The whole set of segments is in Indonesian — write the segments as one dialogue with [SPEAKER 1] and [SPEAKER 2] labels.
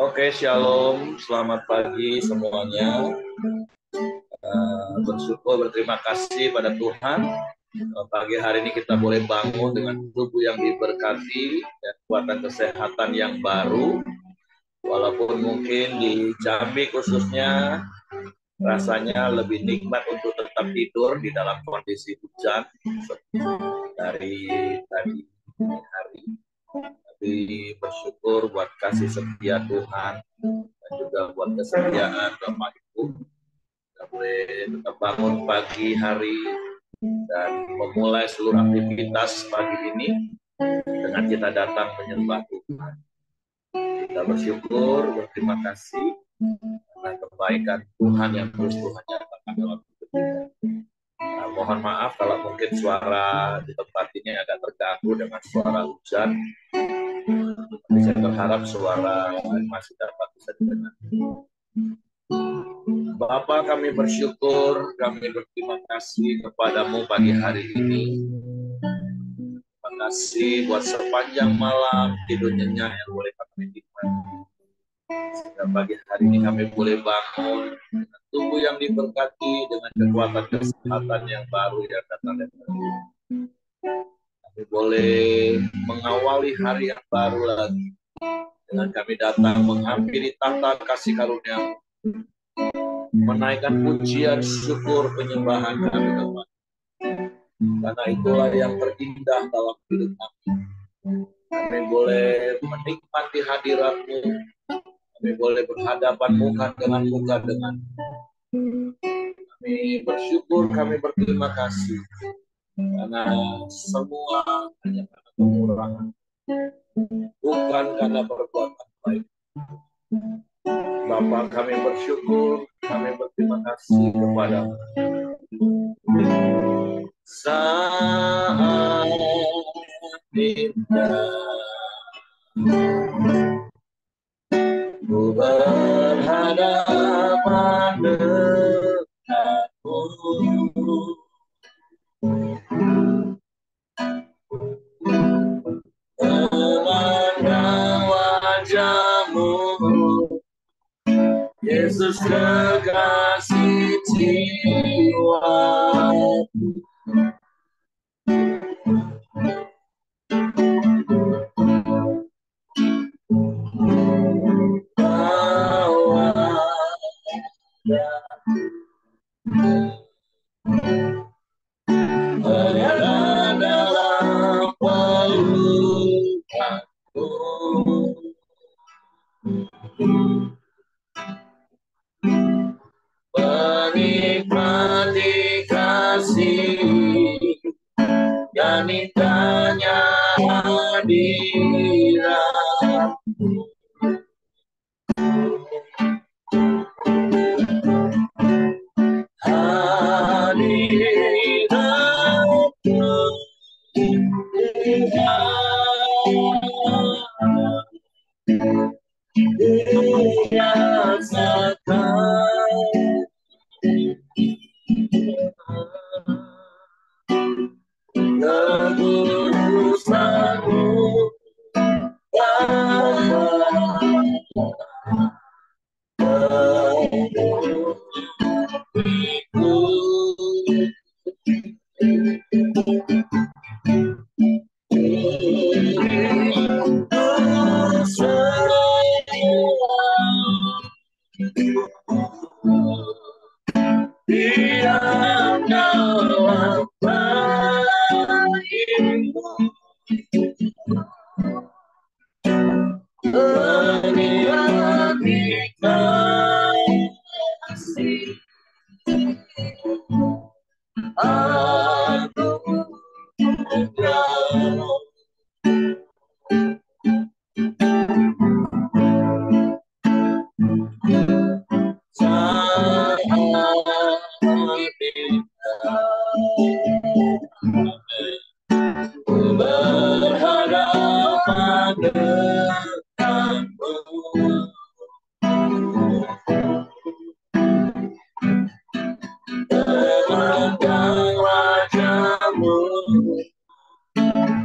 [SPEAKER 1] Oke, shalom. Selamat pagi semuanya. Bersyukur, berterima kasih pada Tuhan. Pagi hari ini kita boleh bangun dengan tubuh yang diberkati dan kekuatan kesehatan yang baru. Walaupun mungkin di Jambi khususnya rasanya lebih nikmat untuk tetap tidur di dalam kondisi hujan dari tadi hari. Tapi bersyukur buat kasih setia Tuhan dan juga buat kesetiaan Bapak Ibu. Kita boleh tetap bangun pagi hari dan memulai seluruh aktivitas pagi ini dengan kita datang menyembah Tuhan. Kita bersyukur, berterima kasih karena kebaikan Tuhan yang terus Tuhan nyatakan dalam hidup kita. Mohon maaf kalau mungkin suara di tempat ini agak terganggu dengan suara hujan. Saya berharap suara masih dapat bisa didengar. Bapa, kami bersyukur, kami berterima kasih kepadamu pagi hari ini. Terima kasih buat sepanjang malam tidur nyenyak yang boleh kami nikmati. Sehingga pagi hari ini kami boleh bangun dengan tubuh yang diberkati, dengan kekuatan kesehatan yang baru yang datang dari Tuhan. Kami boleh mengawali hari yang baru lagi dengan kami datang menghampiri tahta kasih karunia, menaikkan pujian, syukur, penyembahan kami kepada. Karena itulah yang terindah dalam hidup kami. Kami boleh menikmati hadirat-Mu. Kami boleh berhadapan muka dengan muka dengan. Kami bersyukur, kami berterima kasih. Karena semua hanya karena kemurahan. Bukan karena perbuatan baik. Bapa, kami bersyukur, kami berterima kasih kepada-Mu. Saat indah ku berhadapan denganmu, memandang wajah-Mu, Yesus kekasih jiwa. Dalam pelukanmu, menikmati kasih yang indahnya hadirat-Mu.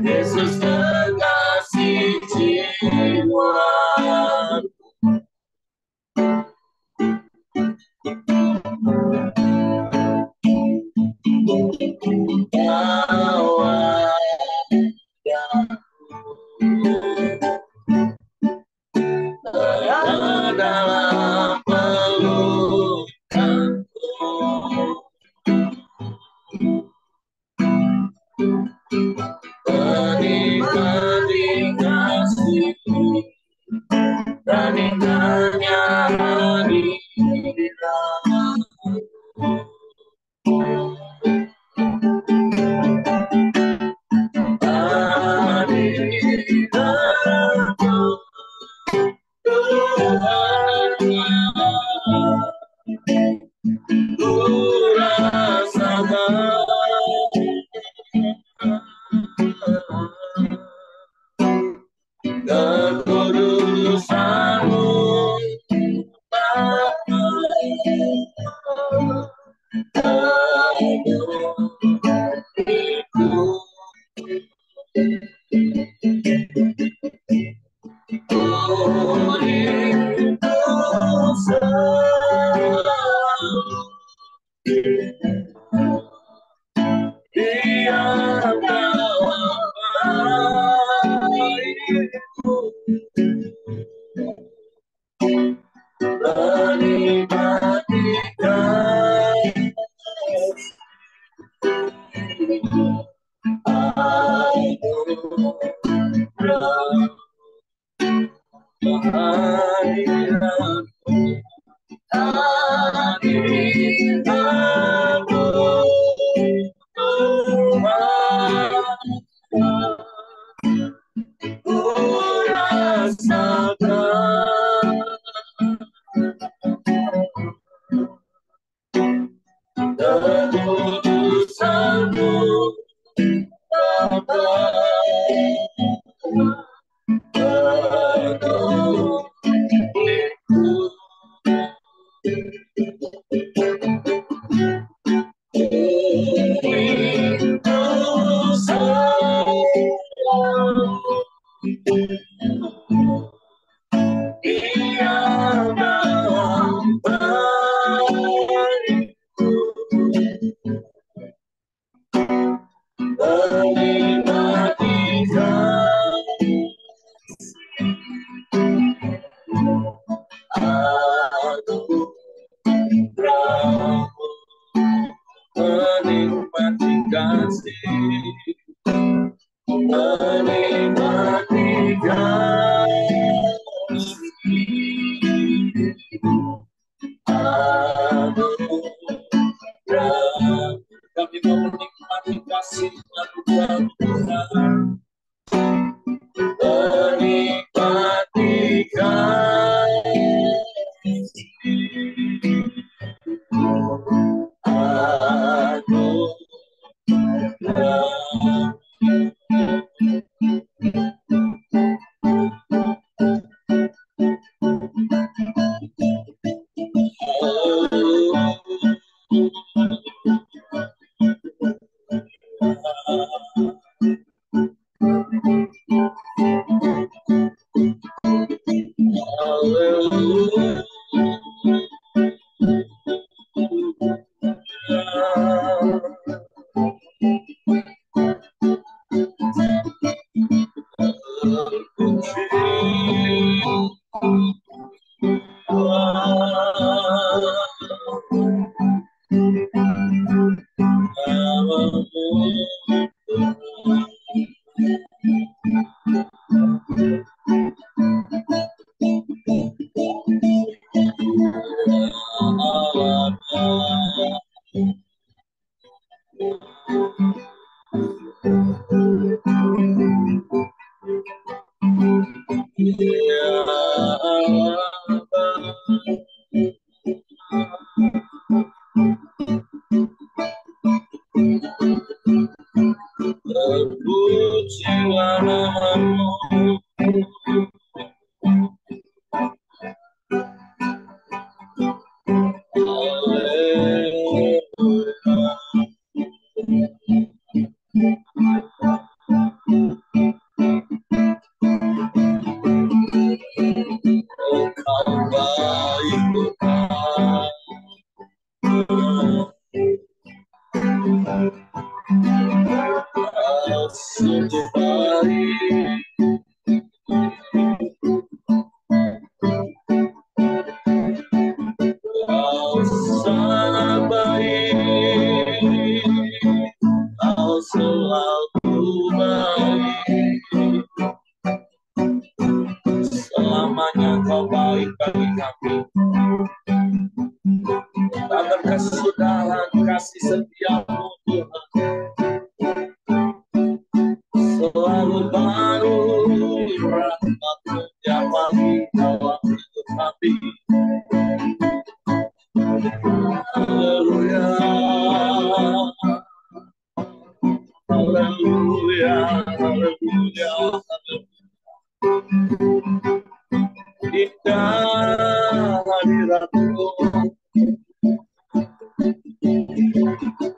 [SPEAKER 1] Yesus kekasih jiwa.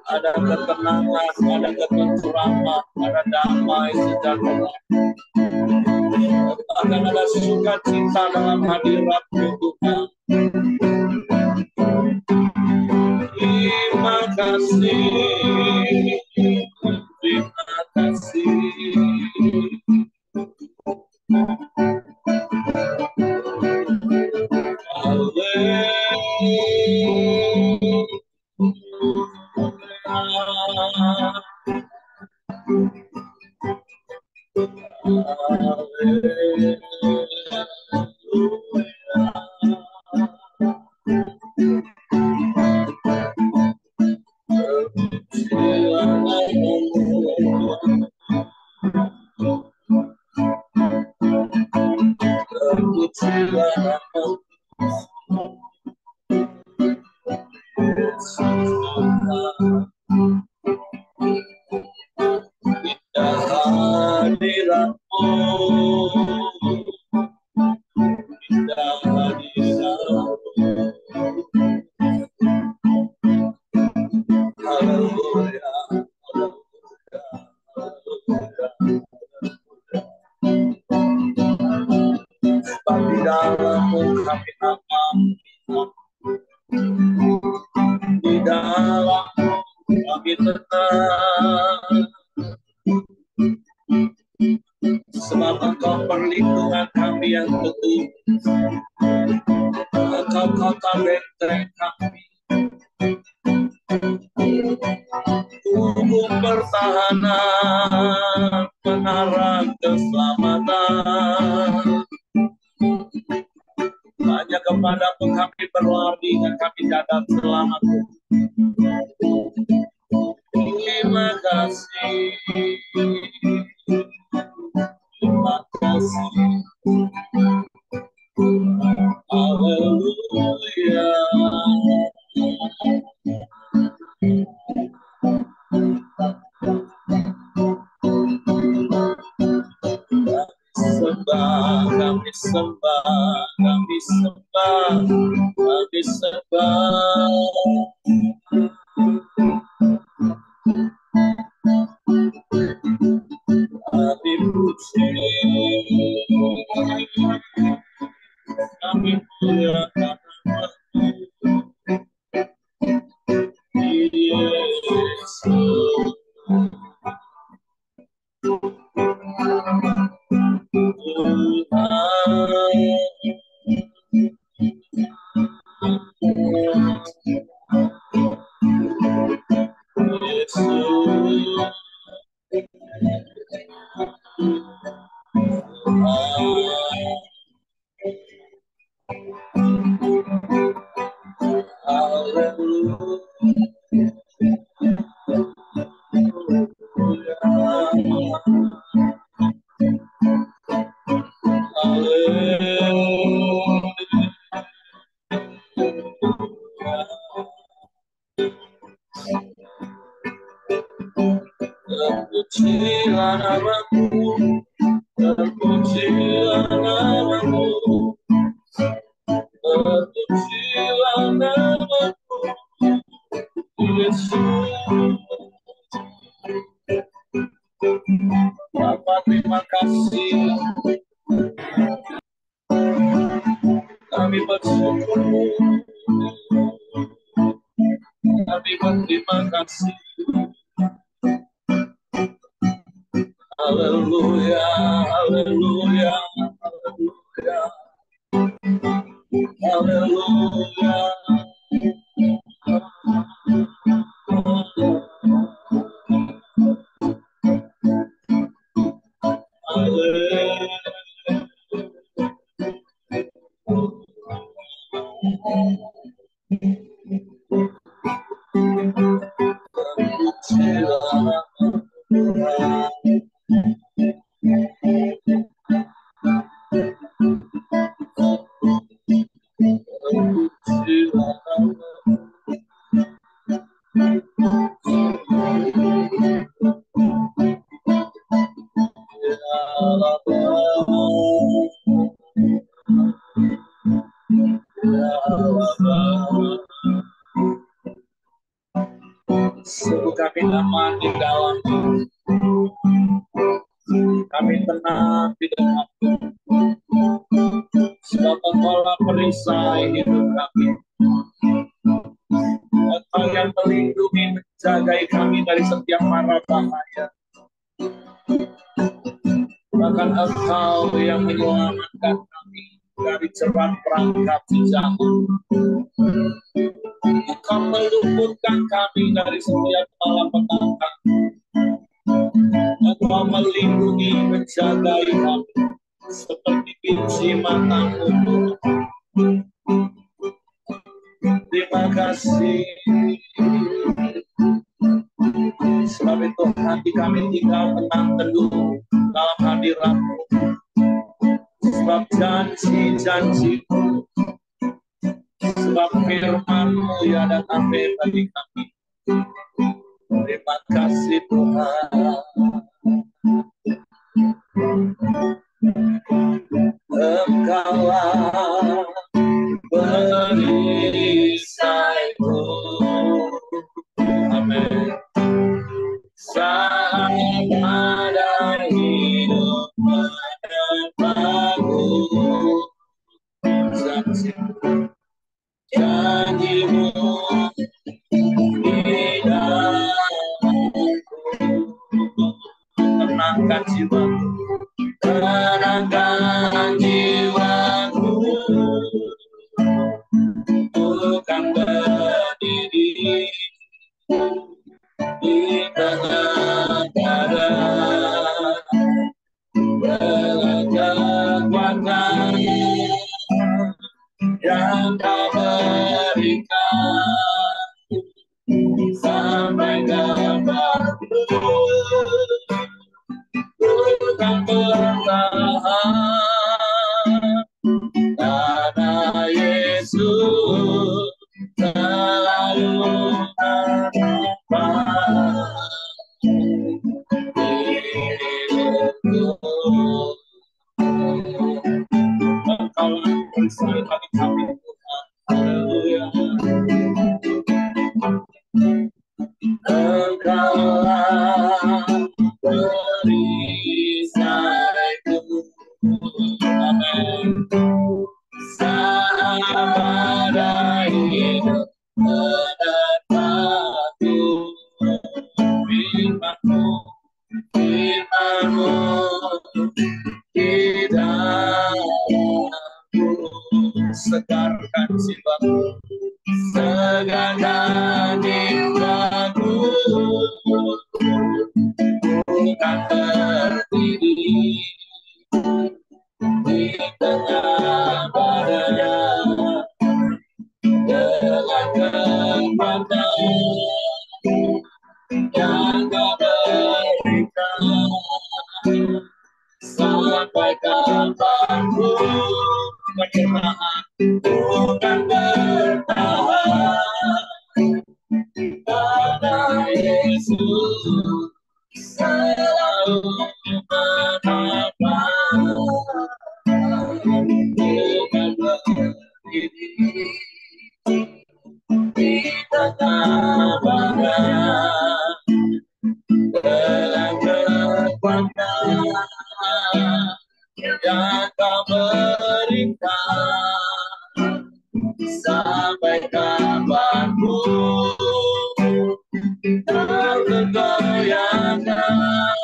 [SPEAKER 1] Ada ketenangan, ada ketenteraman, ada damai sejahtera. Akan ada sukacita dalam hadirat-Mu Tuhan. Terima kasih, terima kasih. Bapa, terima kasih. Kami bersyukur. Kami berterima kasih. Haleluya, haleluya, haleluya, haleluya. Kami kami tenang di dalam-Mu. Sebab Engkaulah perisai hidup kami. Engkau yang melindungi, menjagai kami dari setiap mara bahaya. Bahkan Engkau yang menyelamatkan kami dari jerat perangkap si jahat. Engkau meluputkan kami dari setiap malapetaka. Engkau melindungi, menjagai kami seperti biji mata-Mu. Terima kasih. Sebab itu hati kami tinggal tenang teduh dalam hadirat-Mu. Sebab janji-janji-Mu, sebab firman-Mu ya datang bagi kami. Terima kasih Tuhan. Engkaulah perisaiku. Amin. Saat ada hidup menepatku, janji-Mu di dalamku. Tenangkan jiwaku, tenangkan jiwaku. Bukan berdiri di tengah keadaan dengan kekuatan yang Kau berikan sampai kapanpun. Bukan bertahan karena Yesus selalu menemani hidupku. Engkaulah perisai bagi kami Tuhan. Haleluya. Engkaulah perisaiku. Amin. Saat ada hidup menepatku, firman-Mu di dalamku. Segarkan jiwaku, segarkan jiwaku. Bukan berdiri di tengah badai dengan kekuatan yang Kau berikan sampai kapanpun. Bukan bertahan karena Yesus selalu menemani. Bukan berdiri di tengah badai dengan kekuatan yang Kau berikan sampai kapanpun. Tak tergoyahkan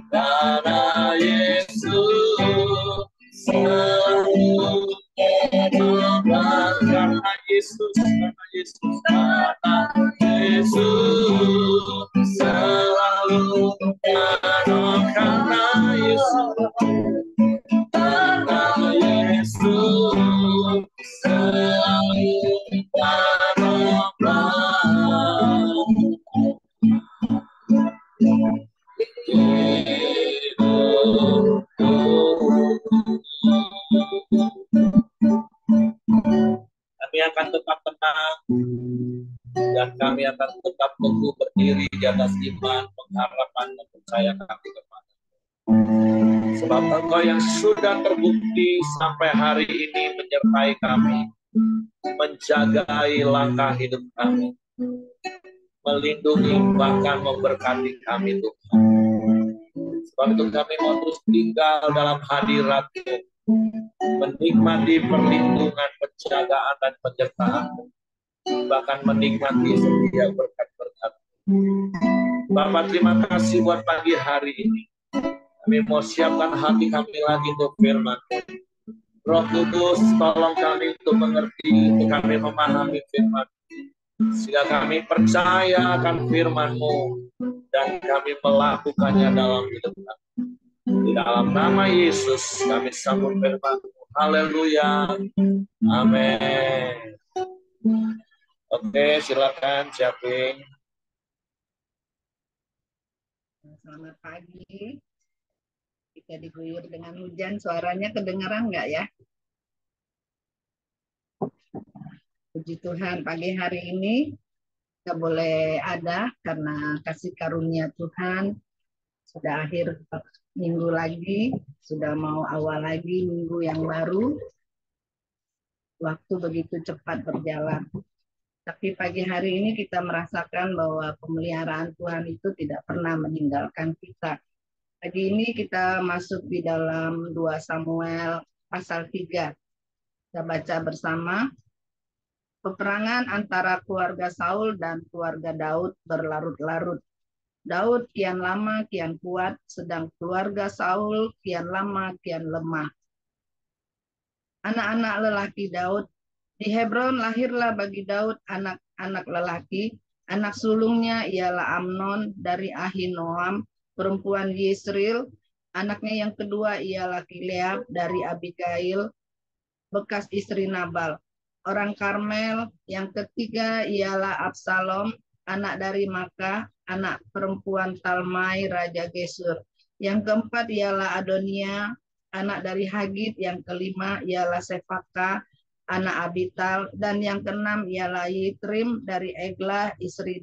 [SPEAKER 1] karena Yesus selalu menemani. Karena Yesus, karena Yesus, karena Yesus selalu menolong. Karena Yesus, karena Yesus selalu menolong. Kami akan tetap tenang dan kami akan tetap teguh berdiri di atas iman, pengharapan, dan percaya kami kepada. Sebab Engkau yang sudah terbukti sampai hari ini menyertai kami, menjagai langkah hidup kami, melindungi bahkan memberkati kami Tuhan. Sebab itu kami mau terus tinggal dalam hadirat-Mu, menikmati perlindungan, penjagaan, dan penyertaan-Mu, bahkan menikmati setiap berkat-berkat. Bapak, terima kasih buat pagi hari ini. Kami mau siapkan hati kami lagi untuk firman-Mu. Roh Kudus, tolong kami untuk mengerti, untuk kami memahami firman, sehingga kami percaya akan firman-Mu dan kami melakukannya dalam hidup kami. Di dalam nama Yesus kami sambut firman-Mu. Haleluya. Amin. Oke, silakan siapin.
[SPEAKER 2] Selamat pagi. Kita diguyur dengan hujan, suaranya kedengaran nggak ya? Puji Tuhan, pagi hari ini kita boleh ada karena kasih karunia Tuhan. Sudah akhir minggu lagi, sudah mau awal lagi minggu yang baru. Waktu begitu cepat berjalan. Tapi pagi hari ini kita merasakan bahwa pemeliharaan Tuhan itu tidak pernah meninggalkan kita. Pagi ini kita masuk di dalam 2 Samuel pasal 3. Kita baca bersama. Peperangan antara keluarga Saul dan keluarga Daud berlarut-larut. Daud kian lama kian kuat, sedang keluarga Saul kian lama kian lemah. Anak-anak lelaki Daud. Di Hebron lahirlah bagi Daud anak-anak lelaki. Anak sulungnya ialah Amnon dari Ahinoam, perempuan Yisril. Anaknya yang kedua ialah Gilead dari Abigail, bekas istri Nabal, orang Karmel. Yang ketiga ialah Absalom, anak dari Makah, anak perempuan Talmai, Raja Gesur. Yang keempat ialah Adonia, anak dari Hagit. Yang kelima ialah Sefaka, anak Abital. Dan yang keenam ialah Yitrim dari Eglah, istri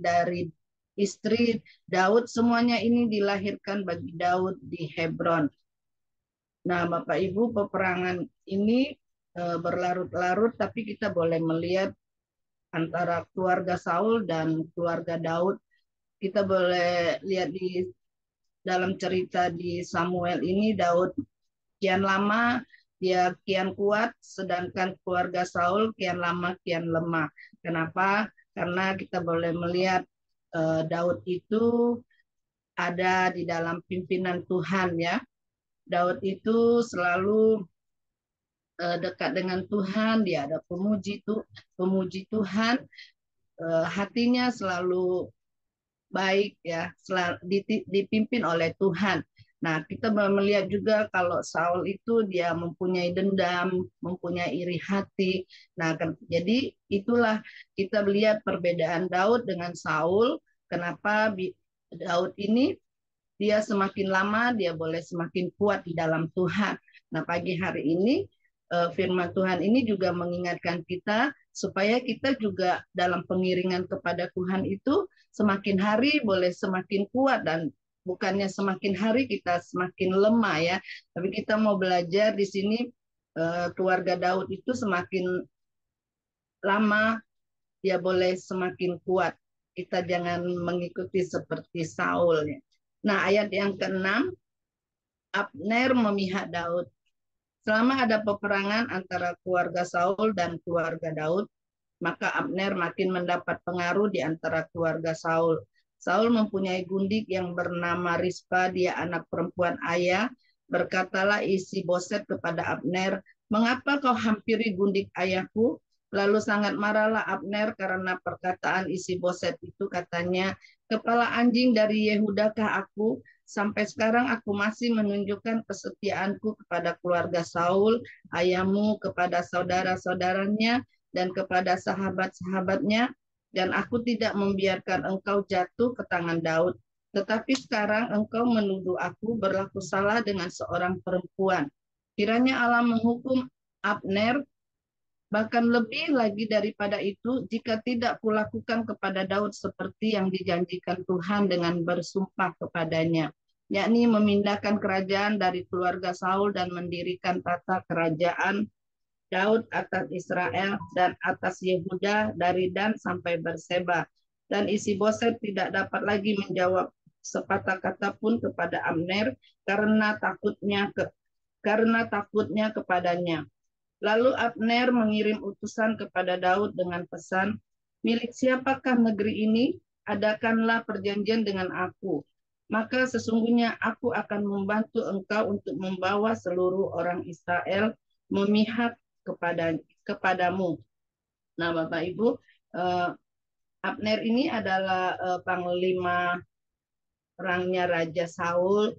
[SPEAKER 2] Daud. Semuanya ini dilahirkan bagi Daud di Hebron. Nah, Bapak Ibu, peperangan ini berlarut-larut, tapi kita boleh melihat antara keluarga Saul dan keluarga Daud. Kita boleh lihat di dalam cerita di Samuel ini, Daud kian lama dia kian kuat, sedangkan keluarga Saul kian lama kian lemah. Kenapa? Karena kita boleh melihat Daud itu ada di dalam pimpinan Tuhan ya. Daud itu selalu dekat dengan Tuhan, dia ada pemuji Tuhan, hatinya selalu baik ya, dipimpin oleh Tuhan. Nah, kita melihat juga kalau Saul itu dia mempunyai dendam, mempunyai iri hati. Nah, jadi itulah kita melihat perbedaan Daud dengan Saul. Kenapa Daud ini dia semakin lama dia boleh semakin kuat di dalam Tuhan. Nah, pagi hari ini firman Tuhan ini juga mengingatkan kita supaya kita juga dalam pengiringan kepada Tuhan itu semakin hari boleh semakin kuat, dan bukannya semakin hari kita semakin lemah ya. Tapi kita mau belajar di sini keluarga Daud itu semakin lama dia boleh semakin kuat. Kita jangan mengikuti seperti Saul ya. Nah, ayat yang ke-6, Abner memihak Daud. Selama ada peperangan antara keluarga Saul dan keluarga Daud, maka Abner makin mendapat pengaruh di antara keluarga Saul. Saul mempunyai gundik yang bernama Rispa, dia anak perempuan ayah. Berkatalah Isi-Boset kepada Abner, "Mengapa kau hampiri gundik ayahku?" Lalu sangat marahlah Abner karena perkataan Isi-Boset itu. Katanya, "Kepala anjing dari Yehudakah aku? Sampai sekarang aku masih menunjukkan kesetiaanku kepada keluarga Saul, ayahmu, kepada saudara-saudaranya, dan kepada sahabat-sahabatnya, dan aku tidak membiarkan engkau jatuh ke tangan Daud. Tetapi sekarang engkau menuduh aku berlaku salah dengan seorang perempuan. Kiranya Allah menghukum Abner, bahkan lebih lagi daripada itu, jika tidak kulakukan kepada Daud seperti yang dijanjikan Tuhan dengan bersumpah kepadanya, yakni memindahkan kerajaan dari keluarga Saul dan mendirikan tata kerajaan Daud atas Israel dan atas Yehuda dari Dan sampai Berseba." Dan Isi-Boset tidak dapat lagi menjawab sepatah kata pun kepada Abner karena takutnya kepadanya. Lalu Abner mengirim utusan kepada Daud dengan pesan, milik siapakah negeri ini? Adakanlah perjanjian dengan aku. Maka sesungguhnya aku akan membantu engkau untuk membawa seluruh orang Israel memihak kepadamu. Nah, Bapak Ibu, Abner ini adalah panglima perangnya Raja Saul,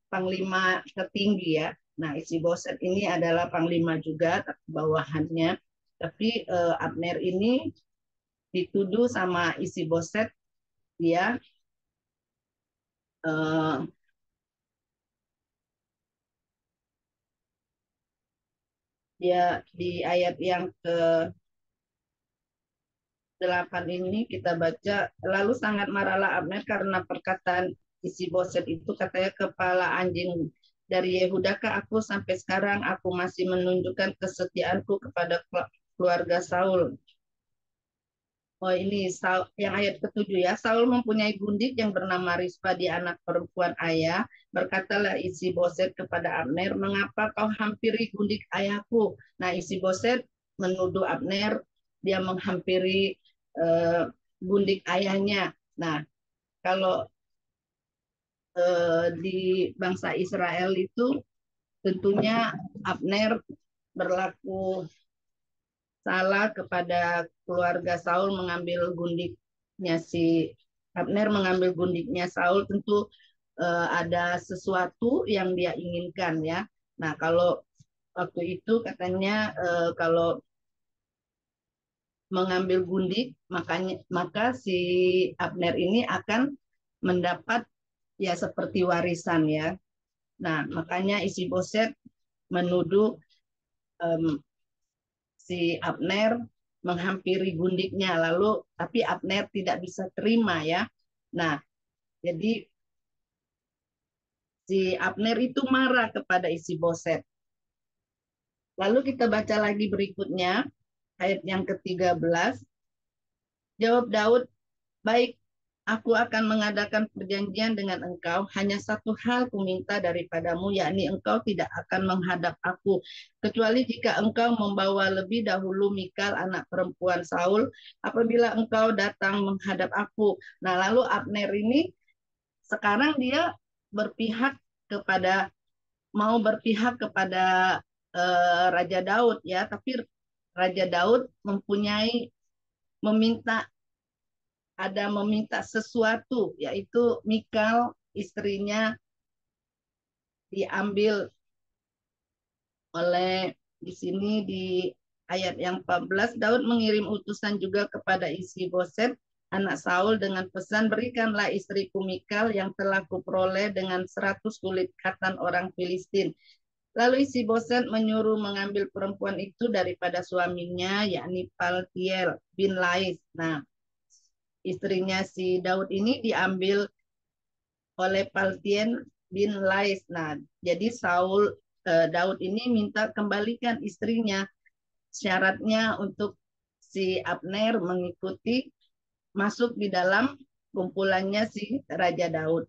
[SPEAKER 2] panglima tertinggi ya. Nah, Isiboset ini adalah panglima juga, tapi bawahannya. Tapi Abner ini dituduh sama Isiboset dia eh, dia di ayat yang ke-8 ini kita baca, lalu sangat marahlah Abner karena perkataan Isiboset itu, katanya, kepala anjing dari Yehudakah aku sampai sekarang aku masih menunjukkan kesetiaanku kepada keluarga Saul. Oh, ini yang ayat ke-7 ya. Saul mempunyai gundik yang bernama Rispa, di anak perempuan ayah. Berkatalah Isiboset kepada Abner, mengapa kau hampiri gundik ayahku? Nah, Isiboset menuduh Abner dia menghampiri gundik ayahnya. Nah, kalau di bangsa Israel itu tentunya Abner berlaku salah kepada keluarga Saul mengambil gundiknya Abner mengambil gundiknya Saul, tentu ada sesuatu yang dia inginkan ya. Nah, kalau waktu itu katanya kalau mengambil gundik maka si Abner ini akan mendapat ya seperti warisan ya. Nah, makanya Isiboset menuduh si Abner menghampiri gundiknya, lalu tapi Abner tidak bisa terima ya. Nah, jadi si Abner itu marah kepada Isiboset. Lalu kita baca lagi berikutnya, ayat yang ke-13. Jawab Daud, baik, aku akan mengadakan perjanjian dengan engkau. Hanya satu hal kuminta daripadamu, yakni engkau tidak akan menghadap aku, kecuali jika engkau membawa lebih dahulu Mikal, anak perempuan Saul, apabila engkau datang menghadap aku. Nah, lalu Abner ini sekarang dia mau berpihak kepada Raja Daud ya, tapi Raja Daud meminta sesuatu, yaitu Mikal istrinya diambil oleh, di sini di ayat yang 14, Daud mengirim utusan juga kepada Isiboset anak Saul dengan pesan, berikanlah istriku Mikal yang telah kuperoleh dengan 100 kulit katan orang Filistin. Lalu Isiboset menyuruh mengambil perempuan itu daripada suaminya, yakni Paltiel bin Lais. Nah, istrinya si Daud ini diambil oleh Paltiel bin Lais. Nah, jadi Daud ini minta kembalikan istrinya. Syaratnya untuk si Abner mengikuti masuk di dalam kumpulannya si Raja Daud.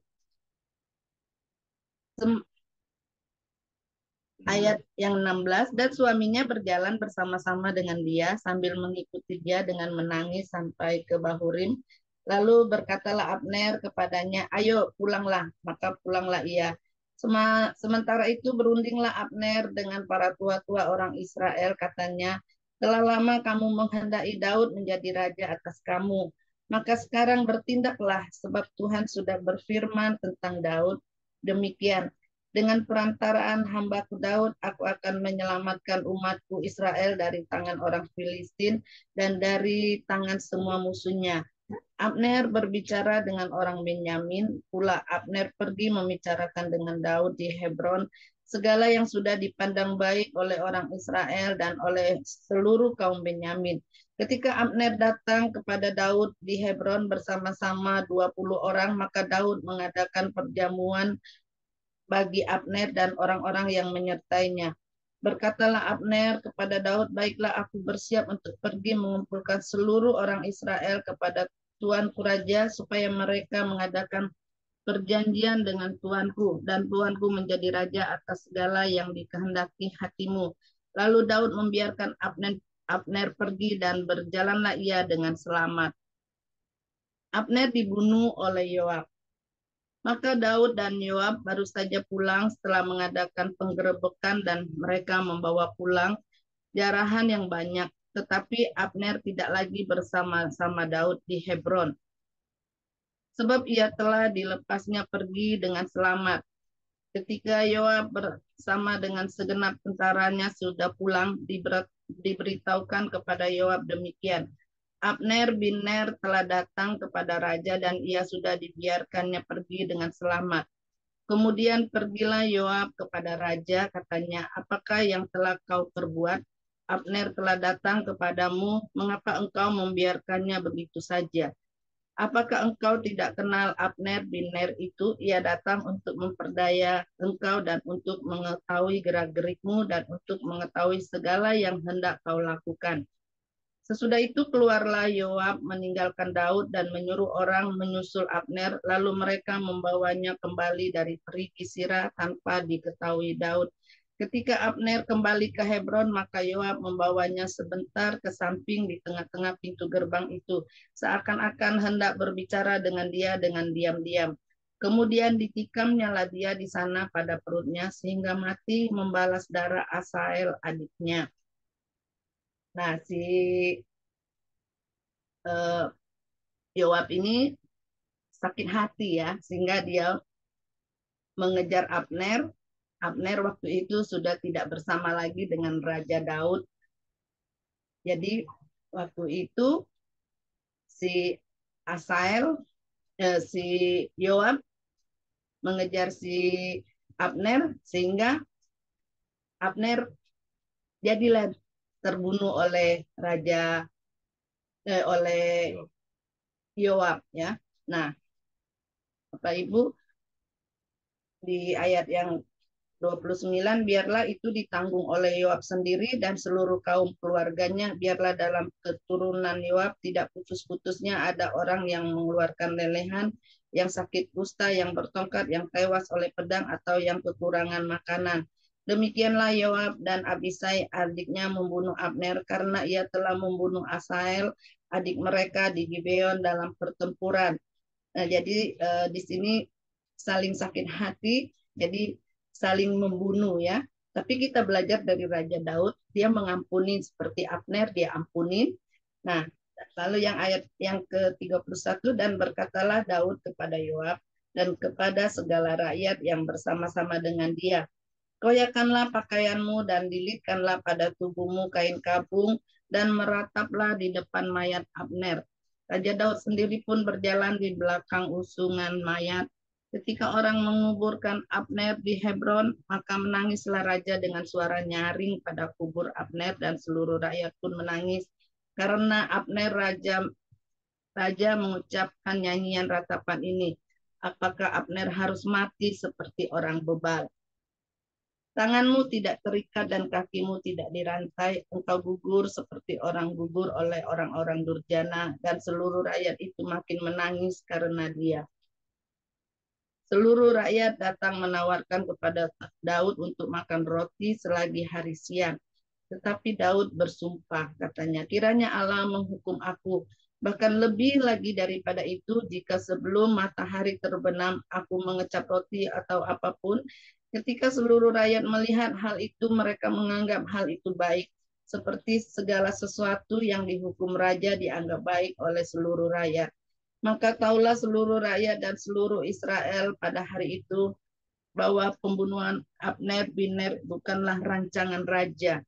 [SPEAKER 2] Ayat yang 16, dan suaminya berjalan bersama-sama dengan dia sambil mengikuti dia dengan menangis sampai ke Bahurim. Lalu berkatalah Abner kepadanya, ayo pulanglah. Maka pulanglah ia. Sementara itu berundinglah Abner dengan para tua-tua orang Israel, katanya, telah lama kamu menghendaki Daud menjadi raja atas kamu. Maka sekarang bertindaklah, sebab Tuhan sudah berfirman tentang Daud. Demikian, dengan perantaraan hambaku Daud, aku akan menyelamatkan umatku Israel dari tangan orang Filistin dan dari tangan semua musuhnya. Abner berbicara dengan orang Benyamin, pula Abner pergi membicarakan dengan Daud di Hebron segala yang sudah dipandang baik oleh orang Israel dan oleh seluruh kaum Benyamin. Ketika Abner datang kepada Daud di Hebron bersama-sama 20 orang, maka Daud mengadakan perjamuan bagi Abner dan orang-orang yang menyertainya. Berkatalah Abner kepada Daud, baiklah aku bersiap untuk pergi mengumpulkan seluruh orang Israel kepada tuanku raja supaya mereka mengadakan perjanjian dengan tuanku dan tuanku menjadi raja atas segala yang dikehendaki hatimu. Lalu Daud membiarkan Abner pergi dan berjalanlah ia dengan selamat. Abner dibunuh oleh Yoab. Maka Daud dan Yoab baru saja pulang setelah mengadakan penggerebekan dan mereka membawa pulang jarahan yang banyak. Tetapi Abner tidak lagi bersama-sama Daud di Hebron. Sebab ia telah dilepasnya pergi dengan selamat. Ketika Yoab bersama dengan segenap tentaranya sudah pulang, diberitahukan kepada Yoab demikian. Abner bin Ner telah datang kepada raja dan ia sudah dibiarkannya pergi dengan selamat. Kemudian pergilah Yoab kepada raja, katanya, apakah yang telah kau perbuat? Abner telah datang kepadamu, mengapa engkau membiarkannya begitu saja? Apakah engkau tidak kenal Abner bin Ner itu? Ia datang untuk memperdaya engkau dan untuk mengetahui gerak-gerikmu dan untuk mengetahui segala yang hendak kau lakukan. Sesudah itu keluarlah Yoab meninggalkan Daud dan menyuruh orang menyusul Abner, lalu mereka membawanya kembali dari perigi Sira tanpa diketahui Daud. Ketika Abner kembali ke Hebron, maka Yoab membawanya sebentar ke samping di tengah-tengah pintu gerbang itu, seakan-akan hendak berbicara dengan dia dengan diam-diam. Kemudian ditikamnyalah dia di sana pada perutnya sehingga mati membalas darah Asael adiknya. Nah, si Yoab ini sakit hati ya, sehingga dia mengejar Abner. Abner waktu itu sudah tidak bersama lagi dengan Raja Daud. Jadi waktu itu si Asael, si Yoab mengejar si Abner sehingga Abner jadilah terbunuh oleh oleh Yoab ya. Nah, Bapak Ibu, di ayat yang 29, biarlah itu ditanggung oleh Yoab sendiri dan seluruh kaum keluarganya. Biarlah dalam keturunan Yoab tidak putus-putusnya ada orang yang mengeluarkan lelehan, yang sakit kusta, yang bertongkat, yang tewas oleh pedang, atau yang kekurangan makanan. Demikianlah Yoab dan Abisai adiknya membunuh Abner karena ia telah membunuh Asael adik mereka di Gibeon dalam pertempuran. Nah, jadi di sini saling sakit hati, jadi saling membunuh ya. Tapi kita belajar dari Raja Daud, dia mengampuni seperti Abner, dia ampunin. Nah, lalu yang ayat yang ke-31, dan berkatalah Daud kepada Yoab dan kepada segala rakyat yang bersama-sama dengan dia, koyakanlah pakaianmu dan lilitkanlah pada tubuhmu kain kabung dan merataplah di depan mayat Abner. Raja Daud sendiri pun berjalan di belakang usungan mayat. Ketika orang menguburkan Abner di Hebron, maka menangislah raja dengan suara nyaring pada kubur Abner dan seluruh rakyat pun menangis karena Abner raja mengucapkan nyanyian ratapan ini. Apakah Abner harus mati seperti orang bebal? Tanganmu tidak terikat dan kakimu tidak dirantai, engkau gugur seperti orang gugur oleh orang-orang durjana, dan seluruh rakyat itu makin menangis karena dia. Seluruh rakyat datang menawarkan kepada Daud untuk makan roti selagi hari siang. Tetapi Daud bersumpah, katanya, kiranya Allah menghukum aku. Bahkan lebih lagi daripada itu, jika sebelum matahari terbenam aku mengecap roti atau apapun, ketika seluruh rakyat melihat hal itu, mereka menganggap hal itu baik. Seperti segala sesuatu yang dihukum raja dianggap baik oleh seluruh rakyat. Maka taulah seluruh rakyat dan seluruh Israel pada hari itu bahwa pembunuhan Abner bin Ner bukanlah rancangan raja.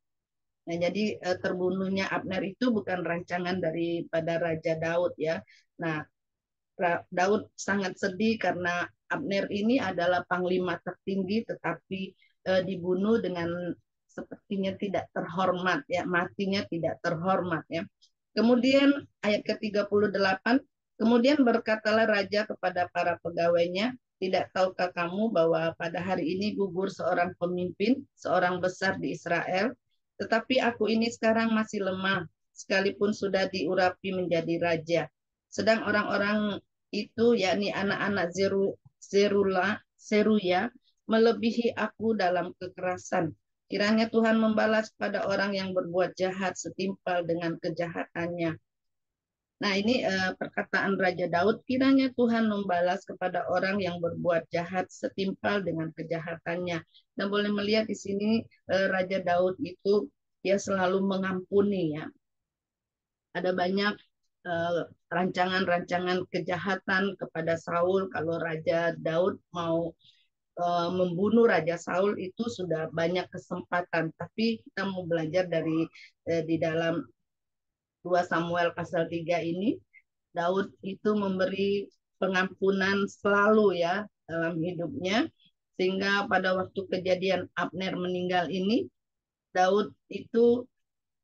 [SPEAKER 2] Nah, jadi terbunuhnya Abner itu bukan rancangan daripada Raja Daud ya. Nah, Daud sangat sedih karena Abner ini adalah panglima tertinggi tetapi dibunuh dengan sepertinya tidak terhormat ya, matinya tidak terhormat ya. Kemudian ayat ke-38, kemudian berkatalah raja kepada para pegawainya, tidak tahukah kamu bahwa pada hari ini gugur seorang pemimpin, seorang besar di Israel, tetapi aku ini sekarang masih lemah, sekalipun sudah diurapi menjadi raja. Sedang orang-orang itu, yakni anak-anak Seruya, melebihi aku dalam kekerasan. Kiranya Tuhan membalas pada orang yang berbuat jahat setimpal dengan kejahatannya. Nah, ini perkataan Raja Daud, kiranya Tuhan membalas kepada orang yang berbuat jahat setimpal dengan kejahatannya. Dan boleh melihat di sini Raja Daud itu dia selalu mengampuni ya. Ada banyak rancangan-rancangan kejahatan kepada Saul. Kalau Raja Daud mau membunuh Raja Saul itu sudah banyak kesempatan. Tapi kita mau belajar dari di dalam 2 Samuel pasal 3 ini, Daud itu memberi pengampunan selalu ya dalam hidupnya. Sehingga pada waktu kejadian Abner meninggal ini, Daud itu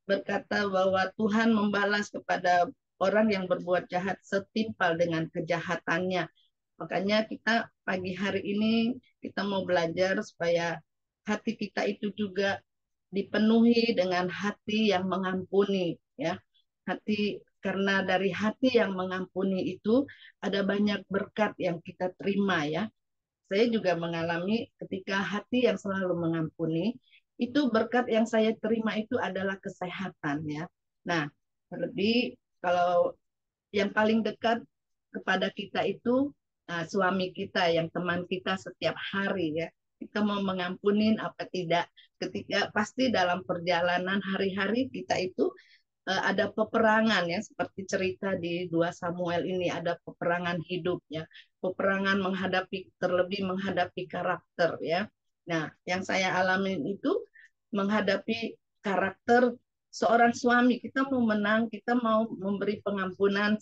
[SPEAKER 2] berkata bahwa Tuhan membalas kepada orang yang berbuat jahat setimpal dengan kejahatannya. Makanya kita pagi hari ini kita mau belajar supaya hati kita itu juga dipenuhi dengan hati yang mengampuni ya. Hati, karena dari hati yang mengampuni itu ada banyak berkat yang kita terima ya. Saya juga mengalami ketika hati yang selalu mengampuni, itu berkat yang saya terima itu adalah kesehatan ya. Nah, terlebih kalau yang paling dekat kepada kita itu suami kita, yang teman kita setiap hari ya. Kita mau mengampunin apa tidak, ketika pasti dalam perjalanan hari-hari kita itu ada peperangan ya, seperti cerita di 2 Samuel ini, ada peperangan hidup ya, peperangan terlebih menghadapi karakter ya. Nah, yang saya alami itu menghadapi karakter seorang suami. Kita mau menang, kita mau memberi pengampunan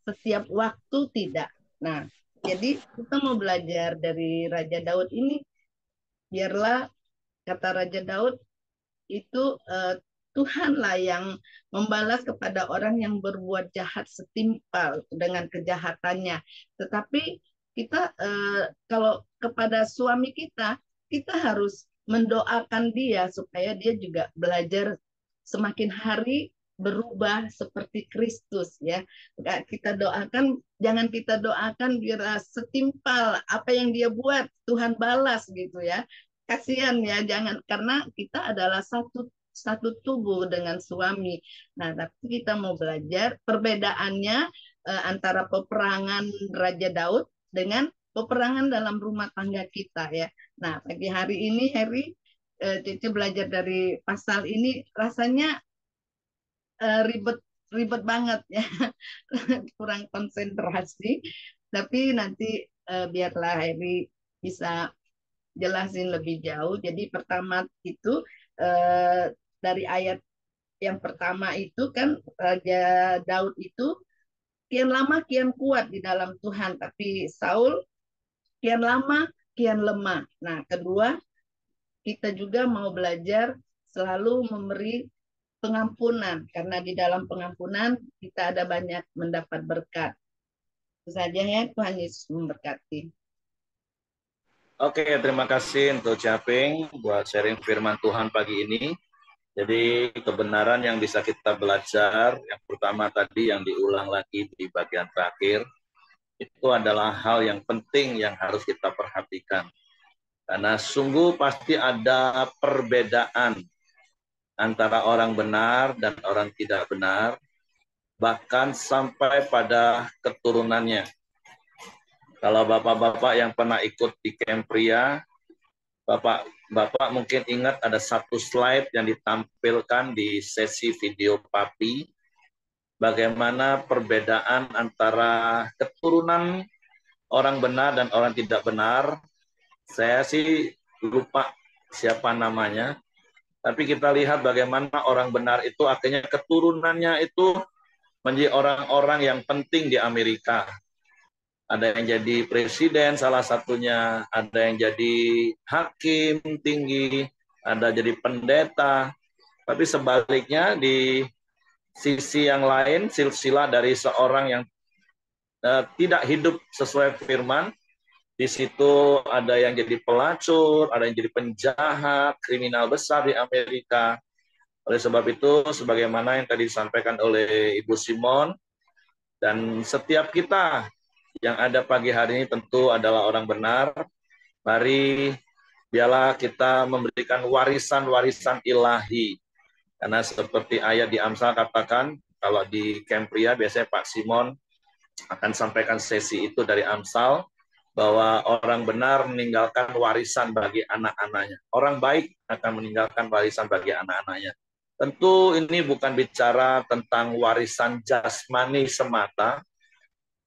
[SPEAKER 2] setiap waktu tidak. Nah, jadi kita mau belajar dari Raja Daud ini, biarlah kata Raja Daud itu Tuhanlah yang membalas kepada orang yang berbuat jahat setimpal dengan kejahatannya. Tetapi kita kalau kepada suami kita, kita harus mendoakan dia supaya dia juga belajar semakin hari berubah seperti Kristus ya. Kita doakan, jangan kita doakan biar setimpal apa yang dia buat Tuhan balas gitu ya. Kasihan ya, jangan, karena kita adalah satu tubuh dengan suami. Nah, tapi kita mau belajar perbedaannya antara peperangan Raja Daud dengan peperangan dalam rumah tangga kita ya. Nah, pagi hari ini Heri, Cici belajar dari pasal ini, rasanya ribet ribet banget ya, kurang konsentrasi. Tapi nanti biarlah Heri bisa jelasin lebih jauh. Jadi pertama itu dari ayat yang pertama itu kan Raja Daud itu kian lama kian kuat di dalam Tuhan, tapi Saul kian lama kian lemah. Nah, kedua kita juga mau belajar selalu memberi pengampunan, karena di dalam pengampunan kita ada banyak mendapat berkat. Itu saja ya, Tuhan Yesus memberkati.
[SPEAKER 1] Oke, terima kasih untuk Caping buat sharing firman Tuhan pagi ini. Jadi kebenaran yang bisa kita belajar, yang pertama tadi yang diulang lagi di bagian terakhir, itu adalah hal yang penting yang harus kita perhatikan. Karena sungguh pasti ada perbedaan antara orang benar dan orang tidak benar, bahkan sampai pada keturunannya. Kalau bapak-bapak yang pernah ikut di camp pria, Bapak mungkin ingat ada satu slide yang ditampilkan di sesi video Papi, bagaimana perbedaan antara keturunan orang benar dan orang tidak benar. Saya sih lupa siapa namanya, tapi kita lihat bagaimana orang benar itu akhirnya keturunannya itu menjadi orang-orang yang penting di Amerika. Ada yang jadi presiden salah satunya, ada yang jadi hakim tinggi, ada jadi pendeta. Tapi sebaliknya di sisi yang lain, silsilah dari seorang yang tidak hidup sesuai firman, di situ ada yang jadi pelacur, ada yang jadi penjahat, kriminal besar di Amerika. Oleh sebab itu, sebagaimana yang tadi disampaikan oleh Ibu Simon, Dan setiap kita yang ada pagi hari ini tentu adalah orang benar. Mari biarlah kita memberikan warisan-warisan ilahi. Karena seperti ayat di Amsal katakan, kalau di camp pria biasanya Pak Simon akan sampaikan sesi itu dari Amsal, bahwa orang benar meninggalkan warisan bagi anak-anaknya. Orang baik akan meninggalkan warisan bagi anak-anaknya. Tentu ini bukan bicara tentang warisan jasmani semata.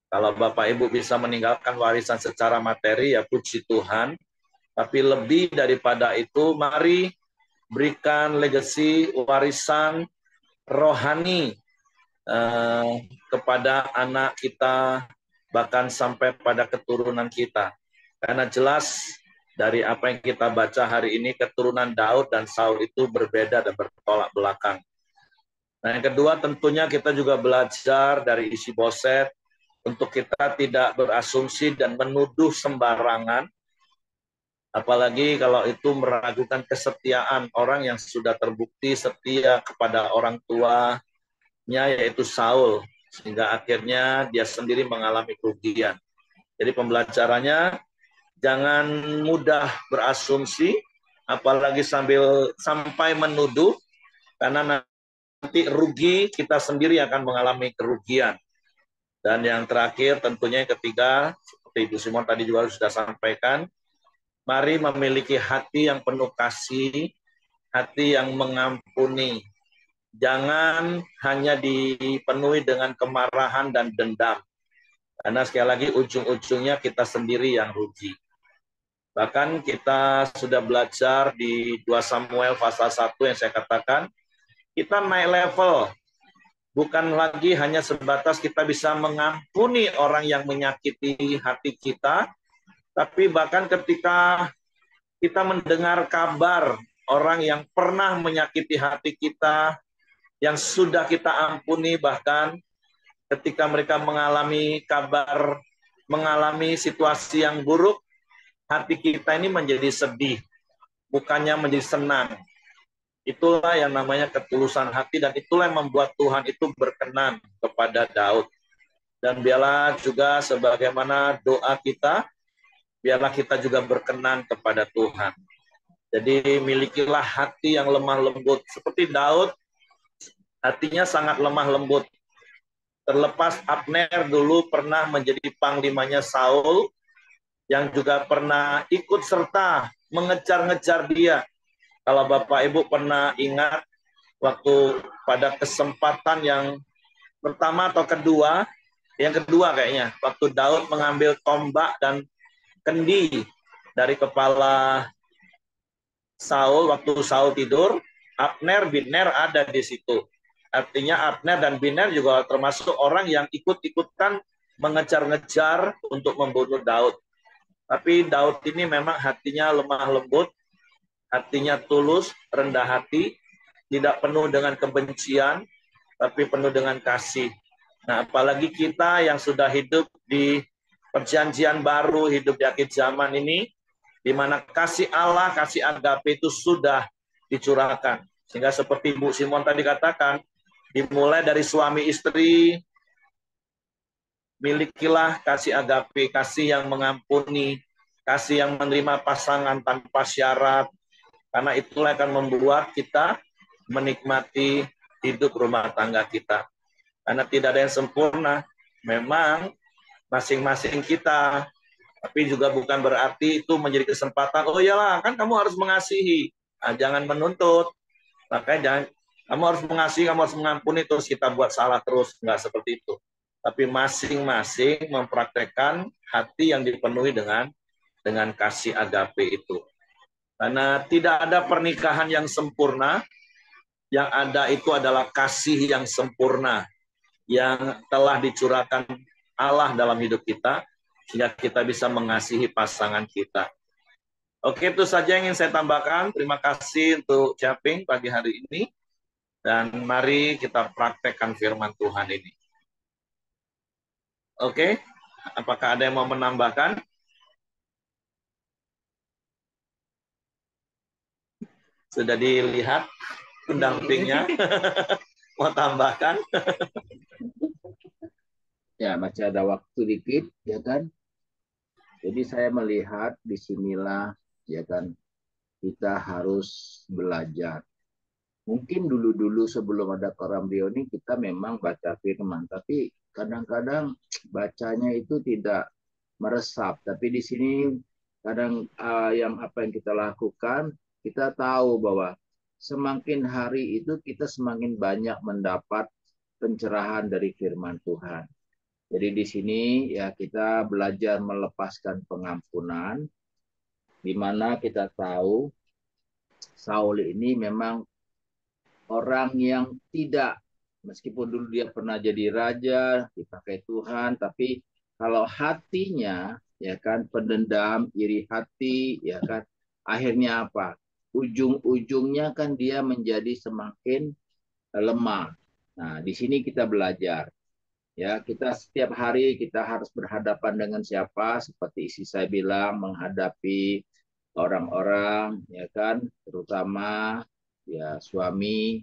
[SPEAKER 1] Kalau Bapak Ibu bisa meninggalkan warisan secara materi, ya puji Tuhan. Tapi lebih daripada itu, mari berikan legacy, warisan rohani kepada anak kita, bahkan sampai pada keturunan kita. Karena jelas dari apa yang kita baca hari ini, keturunan Daud dan Saul itu berbeda dan bertolak belakang. Nah, yang kedua tentunya kita juga belajar dari isi Boset untuk kita tidak berasumsi dan menuduh sembarangan, apalagi kalau itu meragukan kesetiaan orang yang sudah terbukti setia kepada orang tuanya, yaitu Saul, sehingga akhirnya dia sendiri mengalami kerugian. Jadi pembelajarannya, jangan mudah berasumsi, apalagi sampai menuduh, karena nanti rugi, kita sendiri akan mengalami kerugian. Dan yang terakhir tentunya yang ketiga, seperti Ibu Simon tadi juga sudah sampaikan, mari memiliki hati yang penuh kasih, hati yang mengampuni. Jangan hanya dipenuhi dengan kemarahan dan dendam. Karena sekali lagi ujung-ujungnya kita sendiri yang rugi. Bahkan kita sudah belajar di 2 Samuel pasal 1 yang saya katakan, kita naik level. Bukan lagi hanya sebatas kita bisa mengampuni orang yang menyakiti hati kita, tapi bahkan ketika kita mendengar kabar orang yang pernah menyakiti hati kita, yang sudah kita ampuni, bahkan ketika mereka mengalami situasi yang buruk, hati kita ini menjadi sedih, bukannya menjadi senang. Itulah yang namanya ketulusan hati, dan itulah yang membuat Tuhan itu berkenan kepada Daud. Dan biarlah juga sebagaimana doa kita, biarlah kita juga berkenan kepada Tuhan. Jadi milikilah hati yang lemah lembut. Seperti Daud, hatinya sangat lemah lembut. Terlepas Abner dulu pernah menjadi panglimanya Saul, yang juga pernah ikut serta mengejar-ngejar dia. Kalau Bapak Ibu pernah ingat, waktu pada kesempatan yang pertama atau kedua, yang kedua kayaknya, waktu Daud mengambil tombak dan kendi dari kepala Saul, waktu Saul tidur, Abner, Biner ada di situ. Artinya Abner dan Biner juga termasuk orang yang ikut-ikutan mengejar-ngejar untuk membunuh Daud. Tapi Daud ini memang hatinya lemah lembut, hatinya tulus, rendah hati, tidak penuh dengan kebencian, tapi penuh dengan kasih. Nah, apalagi kita yang sudah hidup di perjanjian baru, hidup di akhir zaman ini, di mana kasih Allah, kasih agape itu sudah dicurahkan. Sehingga seperti Bu Simon tadi katakan, dimulai dari suami istri, milikilah kasih agape, kasih yang mengampuni, kasih yang menerima pasangan tanpa syarat, karena itulah akan membuat kita menikmati hidup rumah tangga kita. Karena tidak ada yang sempurna, memang masing-masing kita, tapi juga bukan berarti itu menjadi kesempatan, oh iyalah, kan kamu harus mengasihi. Nah, jangan menuntut. Makanya jangan, kamu harus mengasihi, kamu harus mengampuni, terus kita buat salah terus. Enggak seperti itu. Tapi masing-masing mempraktekkan hati yang dipenuhi dengan kasih agape itu. Karena tidak ada pernikahan yang sempurna, yang ada itu adalah kasih yang sempurna, yang telah dicurahkan Allah dalam hidup kita, sehingga kita bisa mengasihi pasangan kita. Oke, itu saja yang ingin saya tambahkan. Terima kasih untuk Caping pagi hari ini. Dan mari kita praktekkan firman Tuhan ini. Oke, apakah ada yang mau menambahkan? Sudah dilihat pendampingnya? Mau tambahkan?
[SPEAKER 3] Ya, masih ada waktu dikit, ya kan? Jadi saya melihat disinilah, ya kan, kita harus belajar. Mungkin dulu-dulu sebelum ada Korambio ini kita memang baca firman, tapi kadang-kadang bacanya itu tidak meresap. Tapi di sini kadang yang apa yang kita lakukan, kita tahu bahwa semakin hari itu kita semakin banyak mendapat pencerahan dari firman Tuhan. Jadi di sini ya kita belajar melepaskan pengampunan, di mana kita tahu Saul ini memang orang yang tidak, meskipun dulu dia pernah jadi raja, dipakai Tuhan, tapi kalau hatinya ya kan pendendam, iri hati, ya kan akhirnya apa? Ujung-ujungnya kan dia menjadi semakin lemah. Nah, di sini kita belajar. Ya, kita setiap hari kita harus berhadapan dengan siapa? Seperti isi saya bilang, menghadapi orang-orang, ya kan, terutama ya suami.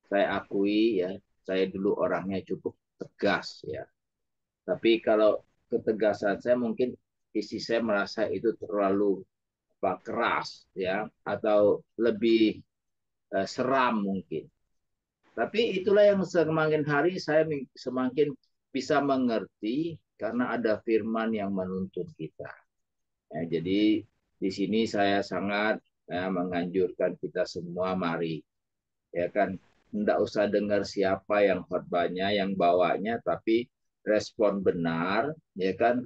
[SPEAKER 3] Saya akui ya, saya dulu orangnya cukup tegas ya. Tapi kalau ketegasan saya mungkin isi saya merasa itu terlalu keras ya, atau lebih seram mungkin. Tapi itulah yang semakin hari saya semakin bisa mengerti karena ada firman yang menuntun kita. Ya, jadi di sini saya sangat menganjurkan kita semua mari ya kan tidak usah dengar siapa yang khotbahnya yang bawanya, tapi respon benar ya kan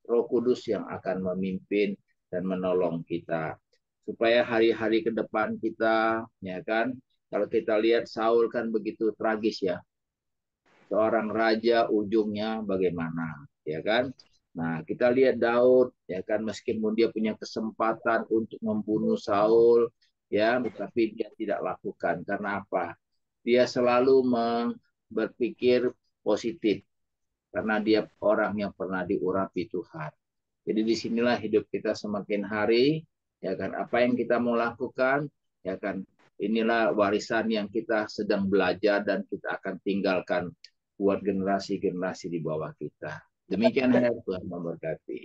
[SPEAKER 3] Roh Kudus yang akan memimpin dan menolong kita supaya hari-hari ke depan kita ya kan kalau kita lihat Saul kan begitu tragis ya, seorang raja ujungnya bagaimana ya kan. Nah, kita lihat Daud ya kan meskipun dia punya kesempatan untuk membunuh Saul ya, tapi dia tidak lakukan karena apa? Dia selalu berpikir positif karena dia orang yang pernah diurapi Tuhan. Jadi disinilah hidup kita semakin hari ya kan apa yang kita mau lakukan ya kan inilah warisan yang kita sedang belajar dan kita akan tinggalkan buat generasi-generasi di bawah kita. Demikian Tuhan memberkati.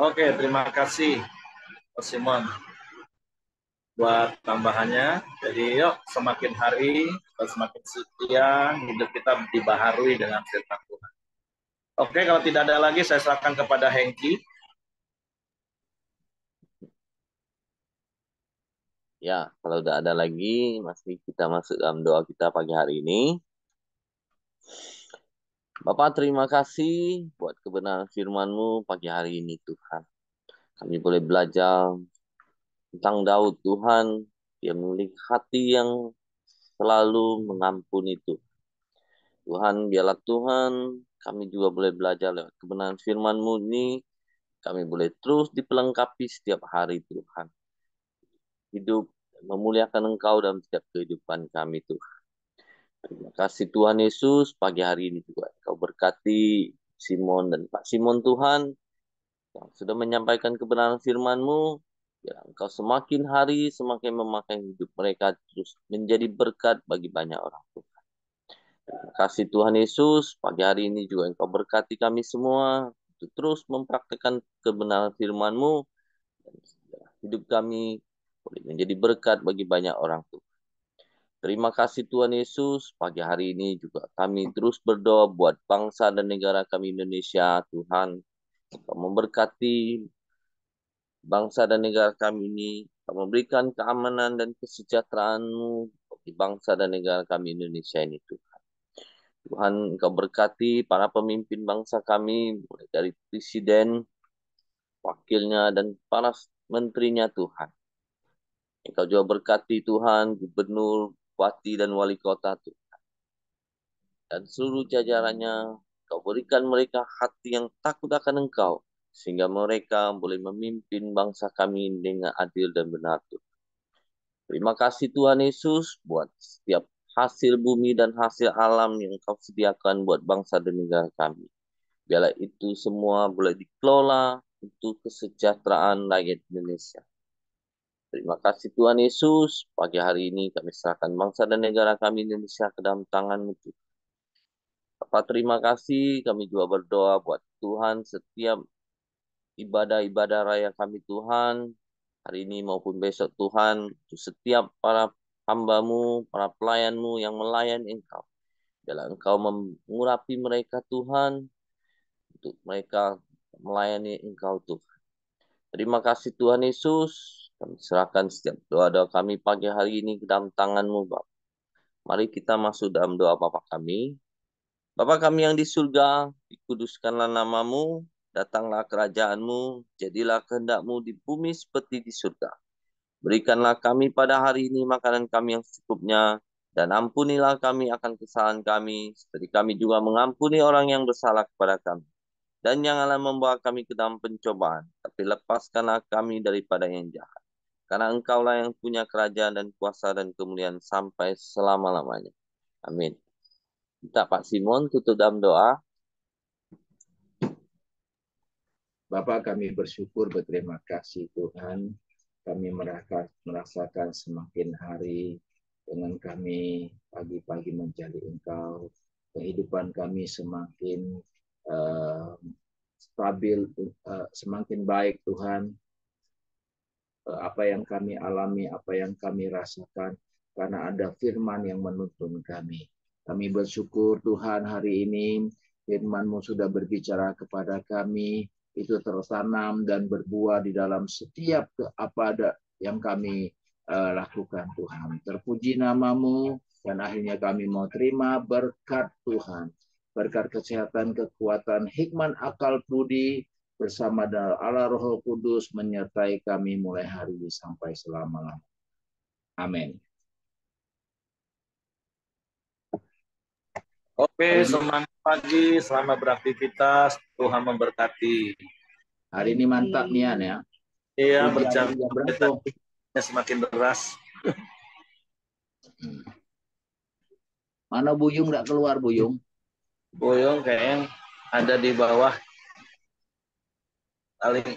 [SPEAKER 1] Oke, terima kasih Pak Simon buat tambahannya. Jadi yuk semakin hari semakin setia hidup kita dibaharui dengan firman Tuhan. Oke, kalau tidak ada lagi saya serahkan kepada Hengki.
[SPEAKER 4] Ya, kalau udah ada lagi, masih kita masuk dalam doa kita pagi hari ini. Bapak, terima kasih buat kebenaran firman-Mu pagi hari ini, Tuhan. Kami boleh belajar tentang Daud, Tuhan. Dia memiliki hati yang selalu mengampuni itu. Tuhan, biarlah Tuhan, kami juga boleh belajar lewat kebenaran firman-Mu ini. Kami boleh terus dipelengkapi setiap hari, Tuhan. Hidup memuliakan Engkau dalam setiap kehidupan kami, Tuhan. Terima kasih Tuhan Yesus, pagi hari ini juga Engkau berkati Simon dan Pak Simon Tuhan, yang sudah menyampaikan kebenaran firman-Mu, biar Engkau semakin hari semakin memakai hidup mereka terus menjadi berkat bagi banyak orang Tuhan. Terima kasih Tuhan Yesus, pagi hari ini juga Engkau berkati kami semua, untuk terus mempraktikkan kebenaran firman-Mu, dan hidup kami boleh menjadi berkat bagi banyak orang Tuhan. Terima kasih Tuhan Yesus, pagi hari ini juga kami terus berdoa buat bangsa dan negara kami Indonesia, Tuhan. Engkau memberkati bangsa dan negara kami ini, Engkau memberikan keamanan dan kesejahteraan-Mu bagi bangsa dan negara kami Indonesia ini, Tuhan. Tuhan, Engkau berkati para pemimpin bangsa kami, mulai dari presiden, wakilnya, dan para menterinya, Tuhan. Engkau juga berkati Tuhan, gubernur, bupati, dan wali kota, Tuhan. Dan seluruh jajarannya, Kau berikan mereka hati yang takut akan Engkau, sehingga mereka boleh memimpin bangsa kami dengan adil dan benar. Terima kasih Tuhan Yesus buat setiap hasil bumi dan hasil alam yang Kau sediakan buat bangsa dan negara kami. Biarlah itu semua boleh dikelola untuk kesejahteraan rakyat Indonesia. Terima kasih Tuhan Yesus, pagi hari ini kami serahkan bangsa dan negara kami Indonesia ke dalam tangan-Mu. Bapak terima kasih, kami juga berdoa buat Tuhan setiap ibadah-ibadah raya kami Tuhan, hari ini maupun besok Tuhan, untuk setiap para hamba-Mu, para pelayan-Mu yang melayani Engkau. Biarlah Engkau mengurapi mereka Tuhan, untuk mereka melayani Engkau Tuhan. Terima kasih Tuhan Yesus, kami serahkan setiap doa-doa kami pagi hari ini ke dalam tangan-Mu Bapa. Mari kita masuk dalam doa Bapa kami. Bapa kami yang di surga, dikuduskanlah namamu, datanglah kerajaanmu, jadilah kehendak-Mu di bumi seperti di surga. Berikanlah kami pada hari ini makanan kami yang secukupnya, dan ampunilah kami akan kesalahan kami, seperti kami juga mengampuni orang yang bersalah kepada kami. Dan janganlah membawa kami ke dalam pencobaan, tapi lepaskanlah kami daripada yang jahat. Karena Engkaulah yang punya kerajaan dan kuasa dan kemuliaan sampai selama-lamanya. Amin. Kita Pak Simon tutup dalam doa.
[SPEAKER 3] Bapak kami bersyukur, berterima kasih Tuhan. Kami merasakan semakin hari dengan kami pagi-pagi mencari Engkau. Kehidupan kami semakin stabil, semakin baik Tuhan. Apa yang kami alami, apa yang kami rasakan, karena ada firman yang menuntun kami. Kami bersyukur Tuhan hari ini firman-Mu sudah berbicara kepada kami, itu tertanam dan berbuah di dalam setiap apa ada yang kami lakukan Tuhan. Terpuji nama-Mu, dan akhirnya kami mau terima berkat Tuhan. Berkat kesehatan, kekuatan, hikmat, akal budi, bersama Allah Roh Kudus menyertai kami mulai hari ini sampai selama-lamanya. Amin.
[SPEAKER 1] Oke, semangat pagi, selamat beraktivitas, Tuhan memberkati.
[SPEAKER 3] Hari ini mantap Nian ya.
[SPEAKER 1] Iya,
[SPEAKER 3] Hujan
[SPEAKER 1] berjam semakin deras.
[SPEAKER 3] Mana Buyung nggak keluar Buyung?
[SPEAKER 1] Buyung kayaknya ada di bawah. Paling